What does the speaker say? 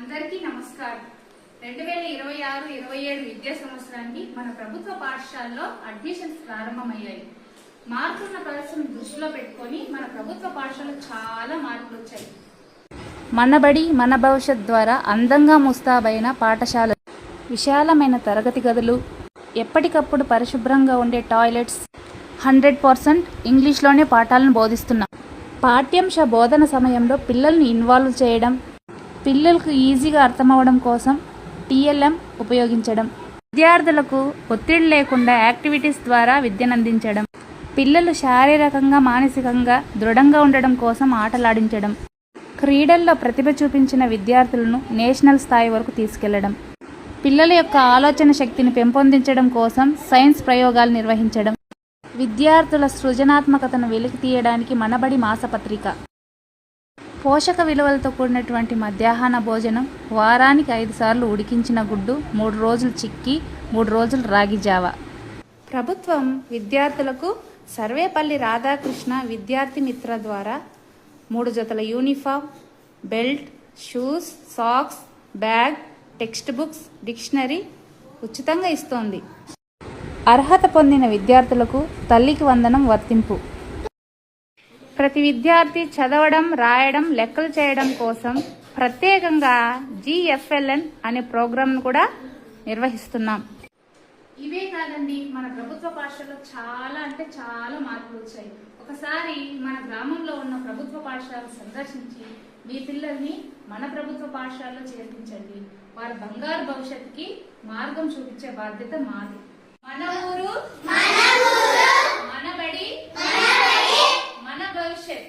అందరికీ నమస్కారం. 2026-27 విద్యా సంవత్సరానికి మన ప్రభుత్వ పాఠశాలలో అడ్మిషన్స్ ప్రారంభమయ్యాయి. మారుతున్న పరిస్థితులను దృష్టిలో పెట్టుకొని మన ప్రభుత్వ పాఠశాలలో చాలా మార్పులు వచ్చాయి. మనబడి మన భవిష్యత్ ద్వారా అందంగా ముస్తాబైన పాఠశాల, విశాలమైన తరగతి గదులు, ఎప్పటికప్పుడు పరిశుభ్రంగా ఉండే టాయిలెట్స్, 100% ఇంగ్లీష్లోనే పాఠాలను బోధిస్తున్నాం. పాఠ్యాంశ బోధన సమయంలో పిల్లల్ని ఇన్వాల్వ్ చేయడం, పిల్లలకు ఈజీగా అర్థమవడం కోసం TLM ఉపయోగించడం, విద్యార్థులకు ఒత్తిడి లేకుండా యాక్టివిటీస్ ద్వారా విద్యను అందించడం, పిల్లలు శారీరకంగా మానసికంగా దృఢంగా ఉండడం కోసం ఆటలాడించడం, క్రీడల్లో ప్రతిభ చూపించిన విద్యార్థులను నేషనల్ స్థాయి వరకు తీసుకెళ్లడం, పిల్లల యొక్క ఆలోచన శక్తిని పెంపొందించడం కోసం సైన్స్ ప్రయోగాలు నిర్వహించడం, విద్యార్థుల సృజనాత్మకతను వెలికి తీయడానికి మనబడి మాసపత్రిక, పోషక విలువలతో కూడినటువంటి మధ్యాహ్న భోజనం, వారానికి 5 సార్లు ఉడికించిన గుడ్డు, 3 రోజులు చిక్కీ, 3 రోజులు రాగి జావా. ప్రభుత్వం విద్యార్థులకు సర్వేపల్లి రాధాకృష్ణ విద్యార్థి మిత్ర ద్వారా 3 జతల uniform, belt, shoes, socks, bag, text books, dictionary ఉచితంగా ఇస్తోంది. అర్హత పొందిన విద్యార్థులకు తల్లికి వందనం వర్తింపు. ప్రతి విద్యార్థి చదవడం, రాయడం, లెక్కలు చేయడం కోసం ప్రత్యేకంగా GFLN అనే ప్రోగ్రాంను కూడా నిర్వహిస్తున్నాం. ఇవే కాదండి, మన ప్రభుత్వ పాఠశాలలో చాలా మార్పులు వచ్చాయి. ఒకసారి మన గ్రామంలో ఉన్న ప్రభుత్వ పాఠశాలను సందర్శించి మీ పిల్లల్ని మన ప్రభుత్వ పాఠశాలలో చేర్పించండి. వారి బంగారు భవిష్యత్తుకి మార్గం చూపించే బాధ్యత మాది. మన ఊరు మన బడి మన భవిష్యత్.